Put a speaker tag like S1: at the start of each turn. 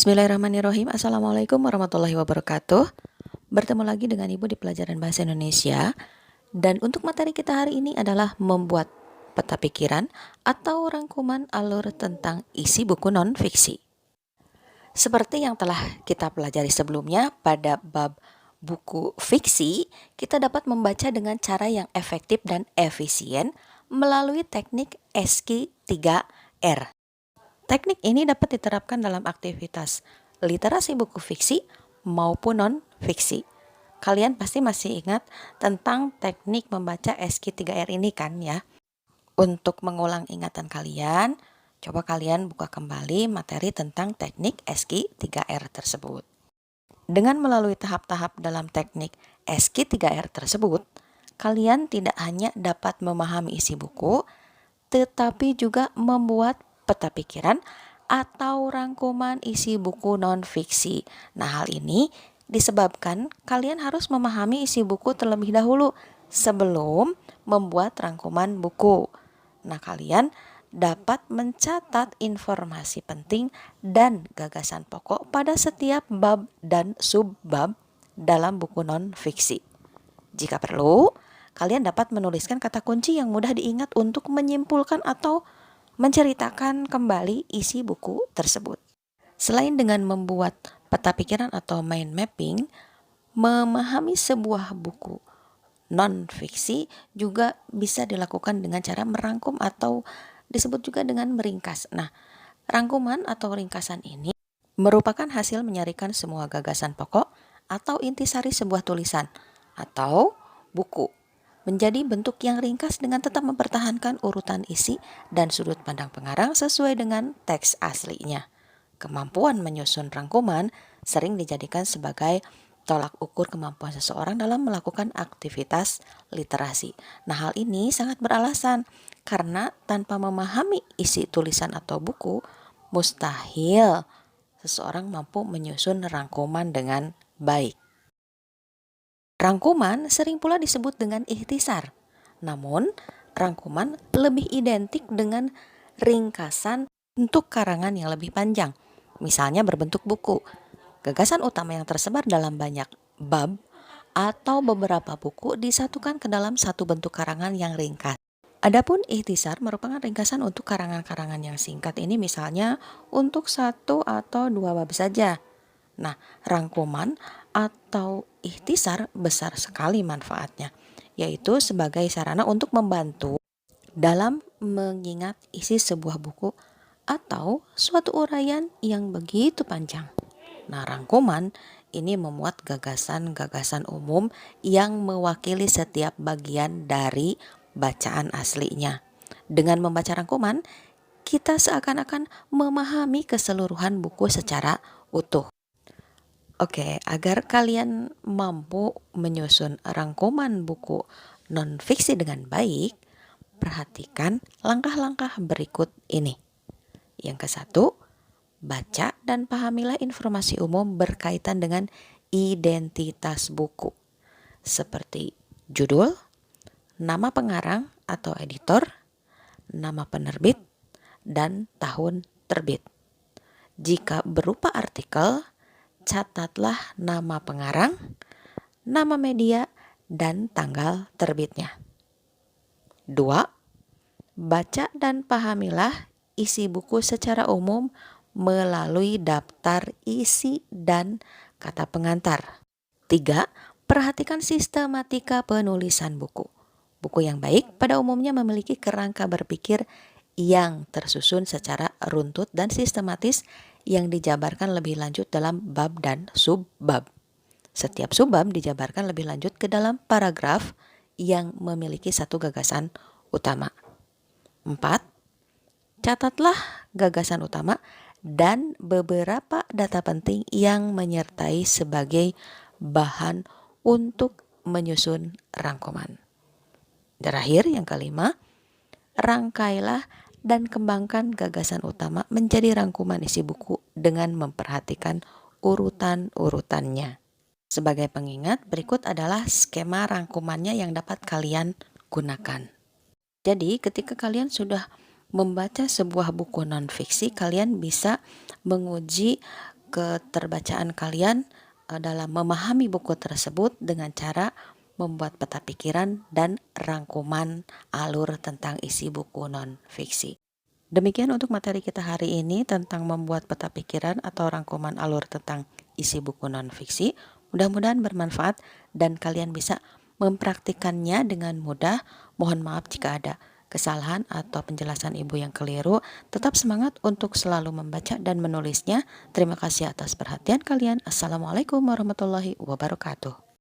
S1: Bismillahirrahmanirrahim. Assalamualaikum warahmatullahi wabarakatuh. Bertemu lagi dengan Ibu di pelajaran Bahasa Indonesia. Dan untuk materi kita hari ini adalah membuat peta pikiran atau rangkuman alur tentang isi buku non-fiksi. Seperti yang telah kita pelajari sebelumnya pada bab buku fiksi, kita dapat membaca dengan cara yang efektif dan efisien melalui teknik SQ 3R. Teknik ini dapat diterapkan dalam aktivitas literasi buku fiksi maupun non-fiksi. Kalian pasti masih ingat tentang teknik membaca SQ3R ini kan ya? Untuk mengulang ingatan kalian, coba kalian buka kembali materi tentang teknik SQ3R tersebut. Dengan melalui tahap-tahap dalam teknik SQ3R tersebut, kalian tidak hanya dapat memahami isi buku, tetapi juga membuat peta pikiran atau rangkuman isi buku non-fiksi. Nah, hal ini disebabkan kalian harus memahami isi buku terlebih dahulu sebelum membuat rangkuman buku. Nah, kalian dapat mencatat informasi penting dan gagasan pokok pada setiap bab dan subbab dalam buku non-fiksi. Jika perlu, kalian dapat menuliskan kata kunci yang mudah diingat untuk menyimpulkan atau menceritakan kembali isi buku tersebut. Selain dengan membuat peta pikiran atau mind mapping, memahami sebuah buku non-fiksi juga bisa dilakukan dengan cara merangkum atau disebut juga dengan meringkas. Nah, rangkuman atau ringkasan ini merupakan hasil menyaringkan semua gagasan pokok atau intisari sebuah tulisan atau buku menjadi bentuk yang ringkas dengan tetap mempertahankan urutan isi dan sudut pandang pengarang sesuai dengan teks aslinya. Kemampuan menyusun rangkuman sering dijadikan sebagai tolak ukur kemampuan seseorang dalam melakukan aktivitas literasi. Nah, hal ini sangat beralasan karena tanpa memahami isi tulisan atau buku, mustahil seseorang mampu menyusun rangkuman dengan baik. Rangkuman sering pula disebut dengan ikhtisar. Namun, rangkuman lebih identik dengan ringkasan untuk karangan yang lebih panjang. Misalnya berbentuk buku. Gagasan utama yang tersebar dalam banyak bab atau beberapa buku disatukan ke dalam satu bentuk karangan yang ringkas. Adapun ikhtisar merupakan ringkasan untuk karangan-karangan yang singkat ini misalnya untuk 1 atau 2 bab saja. Nah, rangkuman atau ikhtisar besar sekali manfaatnya, yaitu sebagai sarana untuk membantu dalam mengingat isi sebuah buku atau suatu uraian yang begitu panjang. Nah, rangkuman ini memuat gagasan-gagasan umum yang mewakili setiap bagian dari bacaan aslinya. Dengan membaca rangkuman, kita seakan-akan memahami keseluruhan buku secara utuh. Oke, agar kalian mampu menyusun rangkuman buku non-fiksi dengan baik, perhatikan langkah-langkah berikut ini. Yang ke-1, baca dan pahamilah informasi umum berkaitan dengan identitas buku, seperti judul, nama pengarang atau editor, nama penerbit, dan tahun terbit. Jika berupa artikel, catatlah nama pengarang, nama media, dan tanggal terbitnya. 2. Baca dan pahamilah isi buku secara umum melalui daftar isi dan kata pengantar. 3. Perhatikan sistematika penulisan buku. Buku yang baik pada umumnya memiliki kerangka berpikir yang tersusun secara runtut dan sistematis yang dijabarkan lebih lanjut dalam bab dan subbab. Setiap subbab dijabarkan lebih lanjut ke dalam paragraf yang memiliki satu gagasan utama. 4. Catatlah gagasan utama dan beberapa data penting yang menyertai sebagai bahan untuk menyusun rangkuman. Terakhir, yang kelima, rangkailah dan kembangkan gagasan utama menjadi rangkuman isi buku dengan memperhatikan urutan-urutannya. Sebagai pengingat, berikut adalah skema rangkumannya yang dapat kalian gunakan. Jadi, ketika kalian sudah membaca sebuah buku non-fiksi, kalian bisa menguji keterbacaan kalian dalam memahami buku tersebut dengan cara membuat peta pikiran dan rangkuman alur tentang isi buku non-fiksi. Demikian untuk materi kita hari ini tentang membuat peta pikiran atau rangkuman alur tentang isi buku non-fiksi. Mudah-mudahan bermanfaat dan kalian bisa mempraktikannya dengan mudah. Mohon maaf jika ada kesalahan atau penjelasan ibu yang keliru. Tetap semangat untuk selalu membaca dan menulisnya. Terima kasih atas perhatian kalian. Assalamualaikum warahmatullahi wabarakatuh.